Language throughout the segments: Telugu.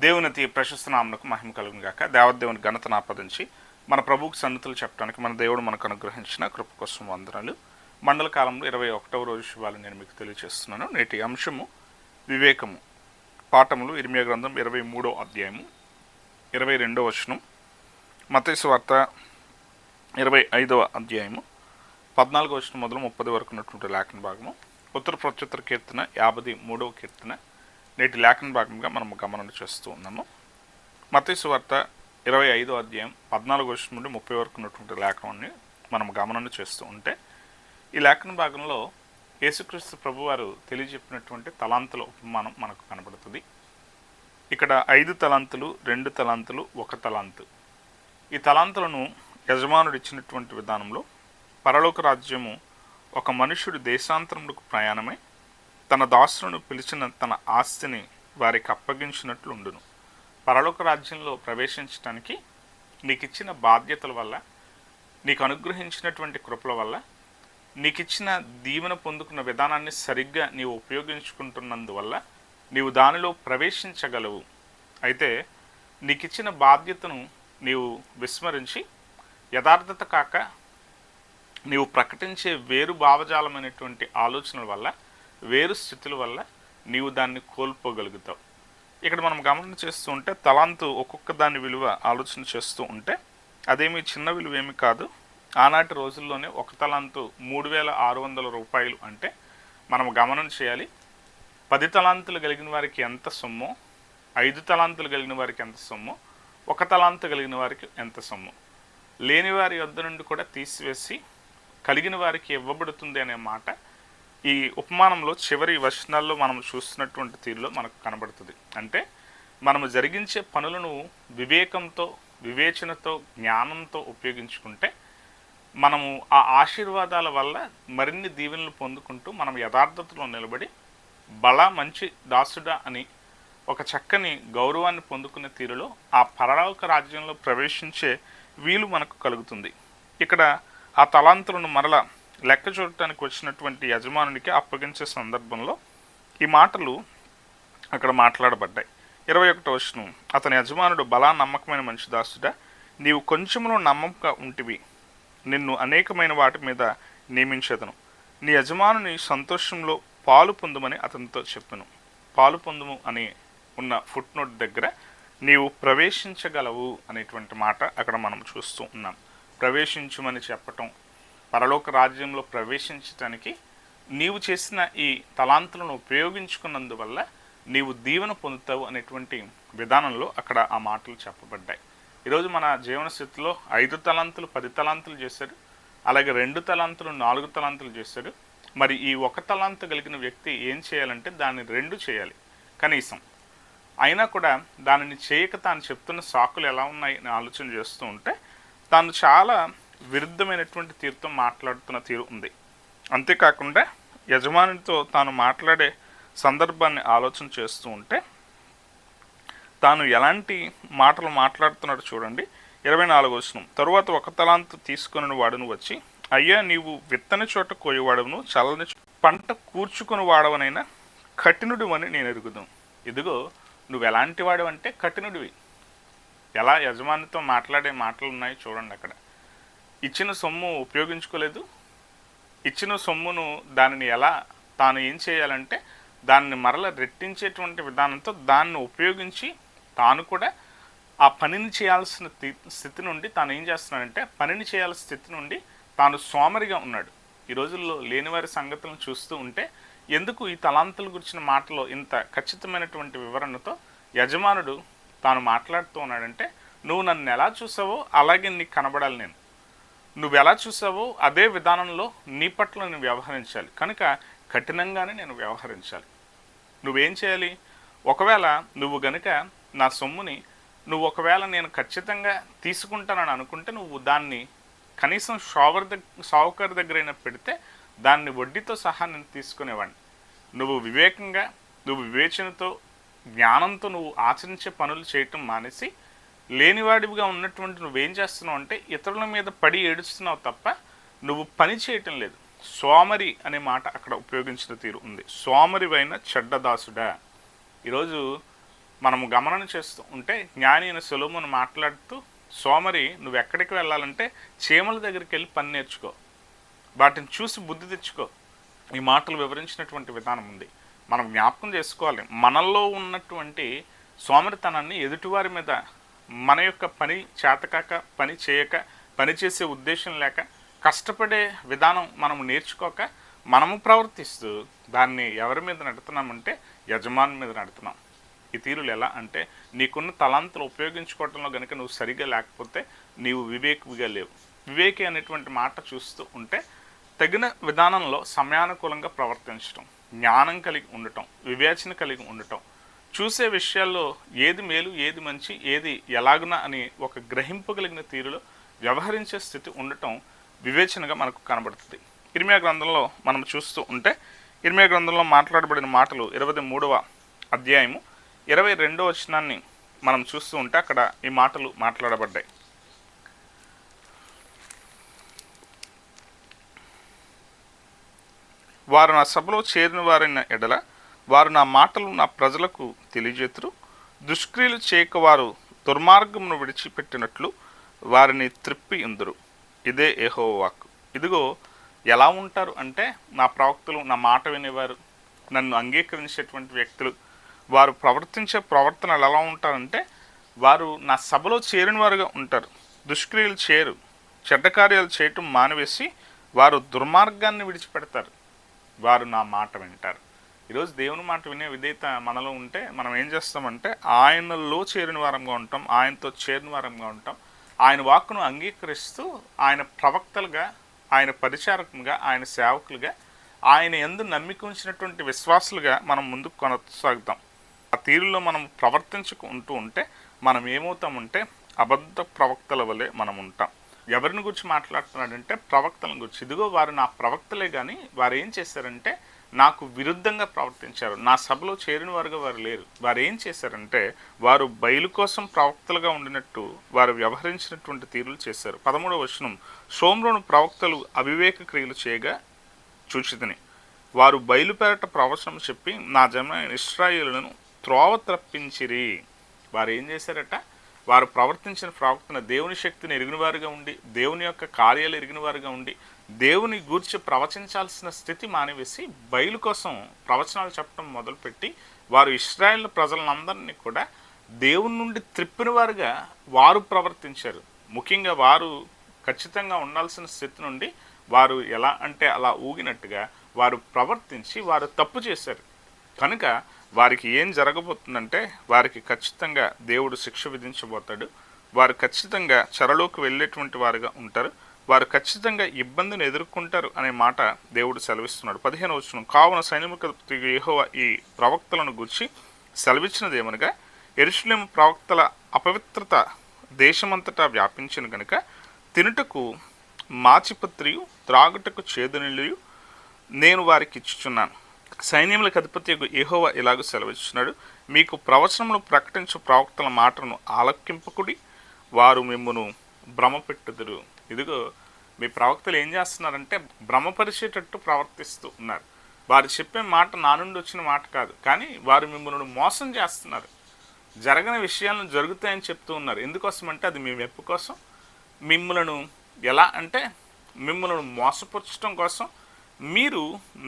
దేవుని అతి ప్రశస్త నామమునకు మహిమ కలుగును గాక. దేవదేవుని ఘనతను ఆపాదించి మన ప్రభువుకు సన్నిధులు చెప్పడానికి మన దేవుడు మనకు అనుగ్రహించిన కృప కోసం వందనాలు. మండల కాలంలో 21వ రోజు శుభాలు నేను మీకు తెలియజేస్తున్నాను. నేటి అంశము వివేకము. పాఠములు ఇర్మియా గ్రంథం 23వ అధ్యాయము 22వ వచనం, మత్తయి సువార్త 25వ అధ్యాయము 14వ వచనం మొదలు 30 వరకు ఉన్నటువంటి లేఖన భాగము, ఉత్తర ప్రత్యుత్తర కీర్తన 53వ కీర్తన నేటి లేఖన భాగంగా మనము గమనం చేస్తూ ఉన్నాము. మత్తయి సువార్త 25వ అధ్యాయం 14వ వచనం నుండి 30 వరకు ఉన్నటువంటి లేఖనాన్ని మనం గమనం చేస్తూ ఉంటే, ఈ లేఖన భాగంలో యేసుక్రీస్తు ప్రభువారు తెలియజెప్పినటువంటి తలాంతుల ఉపమానం మనకు కనబడుతుంది. ఇక్కడ 5 తలాంతులు, 2 తలాంతులు, 1 తలాంతు. ఈ తలాంతులను యజమానుడు ఇచ్చినటువంటి విధానంలో పరలోక రాజ్యము ఒక మనుష్యుడు దేశాంతరములకు ప్రయాణమై తన దాసులను పిలిచిన తన ఆస్తిని వారికి అప్పగించినట్లు ఉండును. పరలోక రాజ్యంలో ప్రవేశించడానికి నీకు ఇచ్చిన బాధ్యతల వల్ల, నీకు అనుగ్రహించినటువంటి కృపల వల్ల, నీకు ఇచ్చిన దీవెన పొందుకున్న విధానాన్ని సరిగ్గా నీవు ఉపయోగించుకుంటున్నందువల్ల నీవు దానిలో ప్రవేశించగలవు. అయితే నీకు ఇచ్చిన బాధ్యతను నీవు విస్మరించి యథార్థత కాక నీవు ప్రకటించే వేరు భావజాలమైనటువంటి ఆలోచనల వల్ల, వేరు స్థితుల వల్ల నీవు దాన్ని కోల్పోగలుగుతావు. ఇక్కడ మనం గమనం చేస్తూ ఉంటే తలాంతు ఒక్కొక్క దాని విలువ ఆలోచన చేస్తూ ఉంటే అదేమీ చిన్న విలువ ఏమి కాదు. ఆనాటి రోజుల్లోనే 1 తలాంతు 3600 రూపాయలు. అంటే మనం గమనం చేయాలి, 10 తలాంతులు కలిగిన వారికి ఎంత సొమ్మో, 5 తలాంతులు కలిగిన వారికి ఎంత సొమ్మో, 1 తలాంతు కలిగిన వారికి ఎంత సొమ్మో, లేని వారి వద్ద నుండి కూడా తీసివేసి కలిగిన వారికి ఇవ్వబడుతుంది అనే మాట ఈ ఉపమానంలో చివరి వచనాల్లో మనం చూస్తున్నటువంటి తీరులో మనకు కనబడుతుంది. అంటే మనము జరిగించే పనులను వివేకంతో, వివేచనతో, జ్ఞానంతో ఉపయోగించుకుంటే మనము ఆ ఆశీర్వాదాల వల్ల మరిన్ని దీవెనలు పొందుకుంటూ మనం యథార్థతలో నిలబడి బల మంచి దాసుడా అని ఒక చక్కని గౌరవాన్ని పొందుకునే తీరులో ఆ పరలోక రాజ్యంలో ప్రవేశించే వీలు మనకు కలుగుతుంది. ఇక్కడ ఆ తలాంతులను మరలా లెక్క చూడటానికి వచ్చినటువంటి యజమానునికి అప్పగించే సందర్భంలో ఈ మాటలు అక్కడ మాట్లాడబడ్డాయి. 21వ వచనం, అతని యజమానుడు, బలా నమ్మకమైన మంచి దాసుడా, నీవు కొంచెంలో నమ్మకంగా ఉంటివి, నిన్ను అనేకమైన వాటి మీద నియమించేదను. నీ యజమానుని సంతోషంలో పాలు పొందుమని అతనితో చెప్పెను. పాలు పొందుము అని ఉన్న ఫుట్ నోట్ దగ్గర నీవు ప్రవేశించగలవు అనేటువంటి మాట అక్కడ మనం చూస్తూ ఉన్నాం. ప్రవేశించుమని చెప్పటం, పరలోక రాజ్యంలో ప్రవేశించటానికి నీవు చేసిన ఈ తలాంతులను ఉపయోగించుకున్నందువల్ల నీవు దీవెన పొందుతావు అనేటువంటి విధానంలో అక్కడ ఆ మాటలు చెప్పబడ్డాయి. ఈరోజు మన జీవన స్థితిలో 5 తలాంతులు 10 తలాంతులు చేశాడు, అలాగే 2 తలాంతులు 4 తలాంతులు చేశాడు. మరి ఈ 1 తలాంతు కలిగిన వ్యక్తి ఏం చేయాలంటే దాన్ని 2 చేయాలి కనీసం. అయినా కూడా దానిని చేయక తాను చెప్తున్న సాకులు ఎలా ఉన్నాయి అని ఆలోచన చేస్తూ ఉంటే తాను చాలా విరుద్ధమైనటువంటి తీరుతో మాట్లాడుతున్న తీరు ఉంది. అంతేకాకుండా యజమానితో తాను మాట్లాడే సందర్భాన్ని ఆలోచన చేస్తూ ఉంటే తాను ఎలాంటి మాటలు మాట్లాడుతున్నాడు చూడండి. 24వ వచనం, తరువాత 1 తలాంతు తీసుకుని వాడును వచ్చి, అయ్యా నీవు విత్తని చోట కోయవాడవును, చల్లని పంట కూర్చుకుని వాడవనైనా కఠినుడు అని నేను ఎరుగుదాం. ఇదిగో నువ్వు ఎలాంటి వాడవంటే కఠినుడివి. ఎలా యజమానితో మాట్లాడే మాటలు ఉన్నాయి చూడండి. అక్కడ ఇచ్చిన సొమ్ము ఉపయోగించుకోలేదు, ఇచ్చిన సొమ్మును దానిని ఎలా తాను ఏం చేయాలంటే దాన్ని మరల రెట్టించేటువంటి విధానంతో దాన్ని ఉపయోగించి తాను కూడా ఆ పనిని చేయాల్సిన స్థితి నుండి తాను ఏం చేస్తున్నాడంటే పనిని చేయాల్సిన స్థితి నుండి తాను సోమరిగా ఉన్నాడు. ఈ రోజుల్లో లేనివారి సంగతులను చూస్తూ ఉంటే ఎందుకు ఈ తలాంతుల గురించిన మాటలో ఇంత ఖచ్చితమైనటువంటి వివరణతో యజమానుడు తాను మాట్లాడుతూ ఉన్నాడంటే, నువ్వు నన్ను ఎలా చూసావో అలాగే నీకు కనబడాలి, నేను నువ్వు ఎలా చూసావో అదే విధానంలో నీ పట్ల నేను వ్యవహరించాలి, కనుక కఠినంగానే నేను వ్యవహరించాలి. నువ్వేం చేయాలి, ఒకవేళ నువ్వు గనుక నా సొమ్ముని ఒకవేళ నేను ఖచ్చితంగా తీసుకుంటానని అనుకుంటే నువ్వు దాన్ని కనీసం షావుకారు దగ్గరైనా పెడితే దాన్ని వడ్డీతో సహా నేను తీసుకునేవాడిని. నువ్వు వివేకంగా, నువ్వు వివేచనతో, జ్ఞానంతో నువ్వు ఆచరించే పనులు చేయటం మానేసి లేనివాడివిగా ఉన్నటువంటి నువ్వేం చేస్తున్నావు అంటే ఇతరుల మీద పడి ఏడుస్తున్నావు తప్ప నువ్వు పని చేయటం లేదు. సోమరి అనే మాట అక్కడ ఉపయోగించిన తీరు ఉంది. సోమరివైన చెడ్డదాసుడా. ఈరోజు మనము గమనం చేస్తూ ఉంటే జ్ఞాని అయిన సొలొమోను మాట్లాడుతూ, సోమరి నువ్వు ఎక్కడికి వెళ్ళాలంటే చీమల దగ్గరికి వెళ్ళి పని నేర్చుకో, వాటిని చూసి బుద్ధి తెచ్చుకో. ఈ మాటలు వివరించినటువంటి విధానం ఉంది. మనం జ్ఞాపకం చేసుకోవాలి, మనల్లో ఉన్నటువంటి సోమరితనాన్ని ఎదుటివారి మీద మన యొక్క పని చేతకాక, పని చేయక, పని చేసే ఉద్దేశం లేక, కష్టపడే విధానం మనము నేర్చుకోక మనము ప్రవర్తిస్తూ దాన్ని ఎవరి మీద నడుతున్నామంటే యజమాని మీద నడుతున్నాం. ఈ తీరులు ఎలా అంటే, నీకున్న తలాంతులు ఉపయోగించుకోవడంలో కనుక నువ్వు సరిగా లేకపోతే నీవు వివేకిగా లేవు. వివేకి అనేటువంటి మాట చూస్తూ ఉంటే తగిన విధానంలో సమయానుకూలంగా ప్రవర్తించడం, జ్ఞానం కలిగి ఉండటం, వివేచన కలిగి ఉండటం, చూసే విషయాల్లో ఏది మేలు, ఏది మంచి, ఏది ఎలాగునా అని ఒక గ్రహింపు కలిగిన తీరులో వ్యవహరించే స్థితి ఉండటం వివేచనగా మనకు కనబడుతుంది. ఇర్మియా గ్రంథంలో మనం చూస్తూ ఉంటే, ఇర్మియా గ్రంథంలో మాట్లాడబడిన మాటలు 23వ అధ్యాయము 22వ వచనాన్ని మనం చూస్తూ ఉంటే అక్కడ ఈ మాటలు మాట్లాడబడ్డాయి. వారు నా సభలో చేరిన వారైన ఎడల వారు నా మాటలు నా ప్రజలకు తెలియజేతురు. దుష్క్రియలు చేయక వారు దుర్మార్గమును విడిచిపెట్టినట్లు వారిని త్రిప్పి ఇందురు. ఇదే యెహోవా వాక్కు. ఇదిగో ఎలా ఉంటారు అంటే, నా ప్రవక్తలు, నా మాట వినేవారు, నన్ను అంగీకరించేటువంటి వ్యక్తులు, వారు ప్రవర్తించే ప్రవర్తనలు ఎలా ఉంటారంటే, వారు నా సభలో చేరిన వారుగా ఉంటారు. దుష్క్రియలు చేయరు, చెడ్డ కార్యాలు చేయటం మానివేసి వారు దుర్మార్గాన్ని విడిచిపెడతారు. వారు నా మాట వింటారు. ఈరోజు దేవుని మాట వినే విధేయత మనలో ఉంటే మనం ఏం చేస్తామంటే, ఆయనలో చేరిన వారంగా ఉంటాం, ఆయనతో చేరిన వారంగా ఉంటాం. ఆయన వాక్కును అంగీకరిస్తూ ఆయన ప్రవక్తలుగా, ఆయన పరిచారకులుగా, ఆయన సేవకులుగా, ఆయన యందు నమ్మిక ఉంచినటువంటి విశ్వాసులుగా మనం ముందుకు కొనసాగుతాం. ఆ తీరులో మనం ప్రవర్తించుకుంటూ ఉంటే మనం ఏమవుతామంటే అబద్ధ ప్రవక్తల వలె మనం ఉంటాం. ఎవరిని గురించి మాట్లాడుతున్నాడంటే ప్రవక్తలను గురించి. ఇదిగో వారు నా ప్రవక్తలే, కానీ వారు ఏం చేశారంటే నాకు విరుద్ధంగా ప్రవర్తించారు. నా సభలో చేరిన వారుగా వారు లేరు. వారు ఏం చేశారంటే వారు బయలు కోసం ప్రవక్తలుగా ఉండినట్టు వారు వ్యవహరించినటువంటి తీరులు చేశారు. 13వ వచనం, షోమ్రోను ప్రవక్తలు అవివేక క్రియలు చేయగా చూచితిని. వారు బయలుపేరట ప్రవచనం చెప్పి నా జనమైన ఇశ్రాయేలులను త్రోవ తప్పించిరి. వారు ఏం చేశారట, వారు ప్రవర్తించిన ప్రవక్తన దేవుని శక్తిని ఎరిగిన వారుగా ఉండి, దేవుని యొక్క కార్యాలు ఎరిగిన వారుగా ఉండి, దేవుని గూర్చి ప్రవచించాల్సిన స్థితి మానివేసి బయలు కోసం ప్రవచనాలు చెప్పడం మొదలుపెట్టి వారు ఇశ్రాయేల్ ప్రజలందరినీ కూడా దేవుని నుండి త్రిప్పిన వారుగా వారు ప్రవర్తించారు. ముఖ్యంగా వారు ఖచ్చితంగా ఉండాల్సిన స్థితి నుండి వారు ఎలా అంటే అలా ఊగినట్టుగా వారు ప్రవర్తించి వారు తప్పు చేశారు. కనుక వారికి ఏం జరగబోతుందంటే, వారికి ఖచ్చితంగా దేవుడు శిక్ష విధించబోతాడు. వారు ఖచ్చితంగా చెరలోకి వెళ్ళేటువంటి వారుగా ఉంటారు. వారు ఖచ్చితంగా ఇబ్బందిని ఎదుర్కొంటారు అనే మాట దేవుడు సెలవిస్తున్నాడు. 15వ వచనం, కావున సైనికులకు యెహోవా ఈ ప్రవక్తలను గురించి సెలవిచ్చినదేమనగా, యెరూషలేము ప్రవక్తల అపవిత్రత దేశమంతటా వ్యాపించిన గనుక తినుటకు మాచిపత్రియు త్రాగుటకు చేదునీళ్ళయు నేను వారికి ఇచ్చుచున్నాను. సైన్యములకు అధిపతి యెహోవా ఇలాగూ సెలవిస్తున్నాడు, మీకు ప్రవచనములు ప్రకటించు ప్రవక్తల మాటను ఆలకింపకుడి, వారు మిమ్మును భ్రమపెట్టుదురు. ఇదిగో మీ ప్రవక్తలు ఏం చేస్తున్నారంటే భ్రమపరిచేటట్టు ప్రవర్తిస్తూ ఉన్నారు. వారు చెప్పే మాట నా నుండి వచ్చిన మాట కాదు, కానీ వారు మిమ్మల్ని మోసం చేస్తున్నారు. జరగని విషయాలను జరుగుతాయని చెప్తూ ఉన్నారు. ఎందుకోసమంటే అది మీ మెప్పు కోసం, మిమ్మలను ఎలా అంటే మిమ్మల్ని మోసపరచడం కోసం, మీరు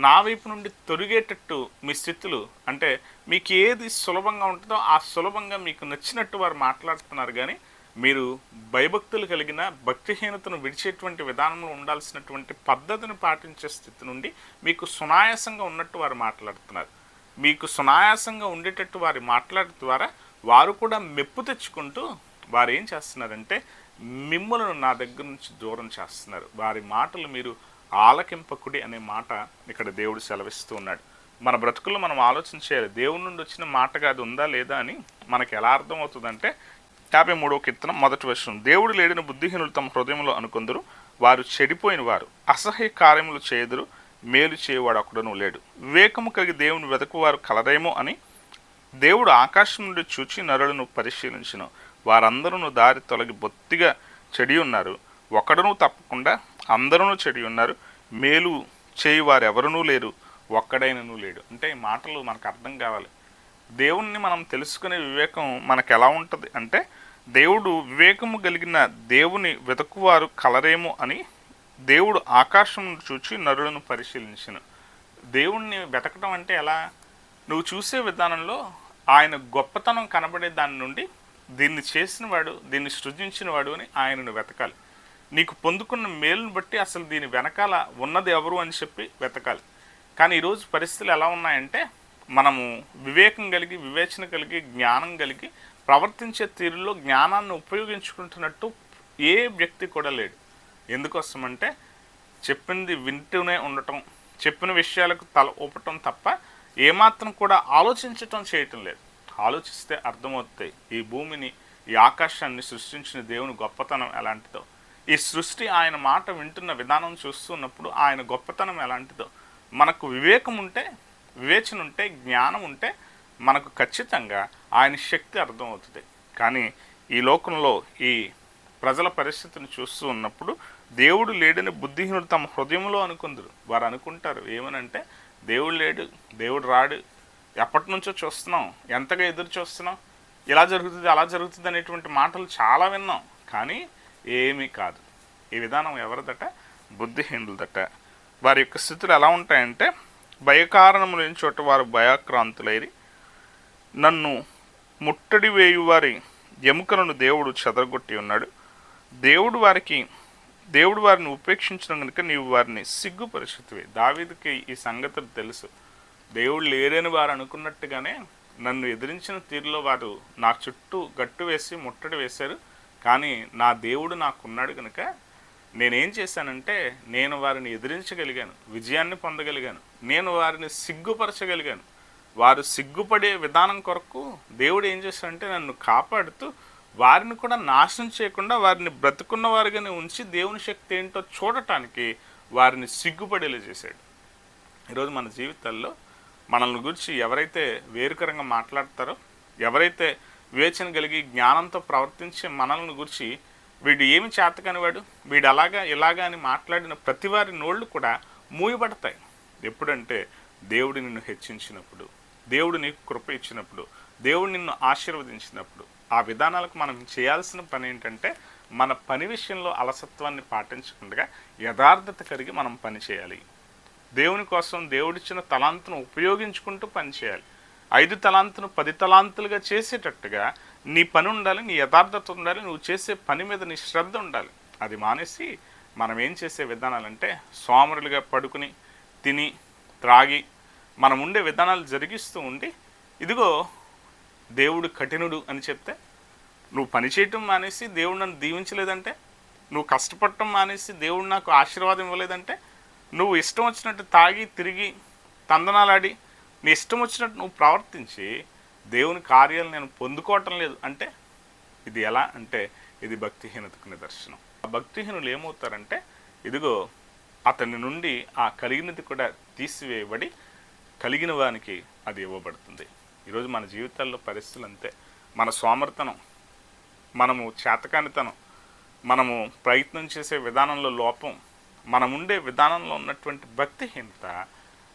నా వైపు నుండి తొరిగేటట్టు మీ స్థితులు అంటే మీకు ఏది సులభంగా ఉంటుందో ఆ సులభంగా మీకు నచ్చినట్టు వారు మాట్లాడుతున్నారు. కానీ మీరు భయభక్తులు కలిగిన భక్తిహీనతను విడిచేటువంటి విధానంలో ఉండాల్సినటువంటి పద్ధతిని పాటించే స్థితి నుండి మీకు సునాయాసంగా ఉన్నట్టు వారు మాట్లాడుతున్నారు. మీకు సునాయాసంగా ఉండేటట్టు వారి మాట్లాడటం ద్వారా వారు కూడా మెప్పు తెచ్చుకుంటూ వారు ఏం చేస్తున్నారంటే మిమ్మల్ని నా దగ్గర నుంచి దూరం చేస్తున్నారు. వారి మాటలు మీరు ఆలకింపకుడి అనే మాట ఇక్కడ దేవుడు సెలవిస్తూ ఉన్నాడు. మన బ్రతుకుల్లో మనం ఆలోచన చేయాలి, దేవుని నుండి వచ్చిన మాటగా అది ఉందా లేదా అని మనకు ఎలా అర్థమవుతుందంటే 53వ కీర్తన 1వ వచనం, దేవుడు లేడిన బుద్ధిహీనులు తమ హృదయంలో అనుకొందరు, వారు చెడిపోయిన వారు అసహ్య కార్యములు చేయుదురు, మేలు చేయవాడు ఒకడును లేడు. వివేకము కలిగి దేవుని వెతకువారు కలరేమో అని దేవుడు ఆకాశం నుండి చూచి నరులను పరిశీలించును. వారందరూ దారి తొలగి బొత్తిగా చెడి ఉన్నారు, ఒకడును తప్పకుండా అందరూ చెడి ఉన్నారు, మేలు చేయి వారెవరనూ లేరు, ఒక్కడైనను లేడు. అంటే ఈ మాటలు మనకు అర్థం కావాలి. దేవుణ్ణి మనం తెలుసుకునే వివేకం మనకు ఎలా ఉంటుంది అంటే, దేవుడు వివేకము కలిగిన దేవుని వెతుకువారు కలరేమో అని దేవుడు ఆకాశం చూచి నరులను పరిశీలించిన. దేవుణ్ణి వెతకడం అంటే ఎలా? నువ్వు చూసే విధానంలో ఆయన గొప్పతనం కనబడే దాని నుండి దీన్ని చేసినవాడు, దీన్ని సృజించినవాడు అని ఆయనను వెతకాలి. నీకు పొందుకున్న మేలును బట్టి అసలు దీని వెనకాల ఉన్నది ఎవరు అని చెప్పి వెతకాలి. కానీ ఈరోజు పరిస్థితులు ఎలా ఉన్నాయంటే, మనము వివేకం కలిగి, వివేచన కలిగి, జ్ఞానం కలిగి ప్రవర్తించే తీరులో జ్ఞానాన్ని ఉపయోగించుకుంటున్నట్టు ఏ వ్యక్తి కూడా లేడు. ఎందుకోసమంటే చెప్పింది వింటూనే ఉండటం, చెప్పిన విషయాలకు తల ఊపటం తప్ప ఏమాత్రం కూడా ఆలోచించటం చేయటం లేదు. ఆలోచిస్తే అర్థమవుతాయి ఈ భూమిని, ఈ ఆకాశాన్ని సృష్టించిన దేవుని గొప్పతనం ఎలాంటిదో, ఈ సృష్టి ఆయన మాట వింటున్న విధానం చూస్తున్నప్పుడు ఆయన గొప్పతనం ఎలాంటిదో. మనకు వివేకం ఉంటే, వివేచన ఉంటే, జ్ఞానం ఉంటే మనకు ఖచ్చితంగా ఆయన శక్తి అర్థమవుతుంది. కానీ ఈ లోకంలో ఈ ప్రజల పరిస్థితిని చూస్తూ ఉన్నప్పుడు దేవుడు లేడని బుద్ధిహీనులు తమ హృదయంలో అనుకుందరు. వారు అనుకుంటారు ఏమనంటే, దేవుడు లేడు, దేవుడు రాడు, ఎప్పటి నుంచో చూస్తున్నాం, ఎంతగా ఎదురు చూస్తున్నాం, ఇలా జరుగుతుంది అలా జరుగుతుంది అనేటువంటి మాటలు చాలా విన్నాం. కానీ ఏమీ కాదు. ఈ విధానం ఎవరిదట? బుద్ధిహీనులదట. వారి యొక్క స్థితులు ఎలా ఉంటాయంటే, భయకారణము లేని చోట వారు భయాక్రాంతులైరి, నన్ను ముట్టడి వేయువారి ఎముకలను దేవుడు చెదరగొట్టి ఉన్నాడు. దేవుడు వారిని ఉపేక్షించిన కనుక నీవు వారిని సిగ్గుపరిచితివి. దావీదుకి ఈ సంగతులు తెలుసు. దేవుడు లేరని వారు అనుకున్నట్టుగానే నన్ను ఎదిరించిన తీరులో వారు నా చుట్టూ గట్టు వేసి ముట్టడి వేశారు. కానీ నా దేవుడు నాకున్నాడు కనుక నేనేం చేశానంటే, నేను వారిని ఎదిరించగలిగాను, విజయాన్ని పొందగలిగాను, నేను వారిని సిగ్గుపరచగలిగాను. వారు సిగ్గుపడే విధానం కొరకు దేవుడు ఏం చేశాడంటే నన్ను కాపాడుతూ వారిని కూడా నాశనం చేయకుండా వారిని బ్రతుకున్న వారిగానే ఉంచి దేవుని శక్తి ఏంటో చూడటానికి వారిని సిగ్గుపడేలా చేశాడు. ఈరోజు మన జీవితాల్లో మనల్ని గురించి ఎవరైతే వేరుకరంగా మాట్లాడతారో, ఎవరైతే వివేచన కలిగి జ్ఞానంతో ప్రవర్తించే మనల్ని గురించి వీడు ఏమి చేతకనివాడు, వీడు అలాగా ఇలాగా అని మాట్లాడిన ప్రతి వారి నోళ్ళు కూడా మూయబడతాయి. ఎప్పుడంటే దేవుడు నిన్ను హెచ్చించినప్పుడు, దేవుడు నీకు కృప ఇచ్చినప్పుడు, దేవుడు నిన్ను ఆశీర్వదించినప్పుడు. ఆ విధానాలకు మనం చేయాల్సిన పని ఏంటంటే, మన పని విషయంలో అలసత్వాన్ని పాటించకుండా యథార్థత కలిగి మనం పని చేయాలి. దేవుని కోసం దేవుడిచ్చిన తలాంతును ఉపయోగించుకుంటూ పని చేయాలి. 5 తలాంతును 10 తలాంతులుగా చేసేటట్టుగా నీ పని ఉండాలి, నీ యథార్థత ఉండాలి, నువ్వు చేసే పని మీద నీ శ్రద్ధ ఉండాలి. అది మానేసి మనం ఏం చేసే విధానాలంటే, సోమరులుగా పడుకుని తిని త్రాగి మనం ఉండే విధానాలు జరిగిస్తూ ఉండి, ఇదిగో దేవుడు కఠినుడు అని చెప్తే, నువ్వు పని చేయటం మానేసి దేవుడు నన్ను దీవించలేదంటే, నువ్వు కష్టపడటం మానేసి దేవుడు నాకు ఆశీర్వాదం ఇవ్వలేదంటే, నువ్వు ఇష్టం వచ్చినట్టు తాగి తిరిగి తందనాలాడి నీ ఇష్టం వచ్చినట్టు నువ్వు ప్రవర్తించి దేవుని కార్యాలు నేను పొందుకోవటం లేదు అంటే, ఇది ఎలా అంటే ఇది భక్తిహీనతకు నిదర్శనం. ఆ భక్తిహీనులు ఏమవుతారంటే, ఇదిగో అతని నుండి ఆ కలిగినది కూడా తీసివేయబడి కలిగిన వానికి అది ఇవ్వబడుతుంది. ఈరోజు మన జీవితాల్లో పరిస్థితులు అంతే. మన సోమర్తనం, మనము చేతకానితనం, మనము ప్రయత్నం చేసే విధానంలో లోపం, మనముండే విధానంలో ఉన్నటువంటి భక్తిహీనత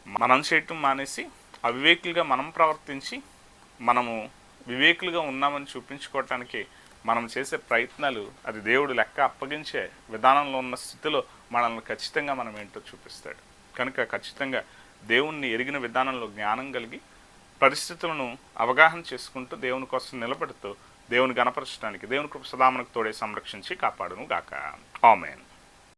మనం చేయటం మానేసి అవివేకులుగా మనం ప్రవర్తించి మనము వివేకులుగా ఉన్నామని చూపించుకోవటానికి మనం చేసే ప్రయత్నాలు, అది దేవుడు లెక్క అప్పగించే విధానంలో ఉన్న స్థితిలో మనల్ని ఖచ్చితంగా మనం ఏంటో చూపిస్తాడు. కనుక ఖచ్చితంగా దేవుణ్ణి ఎరిగిన విధానంలో జ్ఞానం కలిగి పరిస్థితులను అవగాహన చేసుకుంటూ దేవుని కోసం నిలబడుతూ దేవుని గణపరచడానికి దేవుని కృప సదా మనకు తోడే సంరక్షించి కాపాడును గాక. ఆమేన్.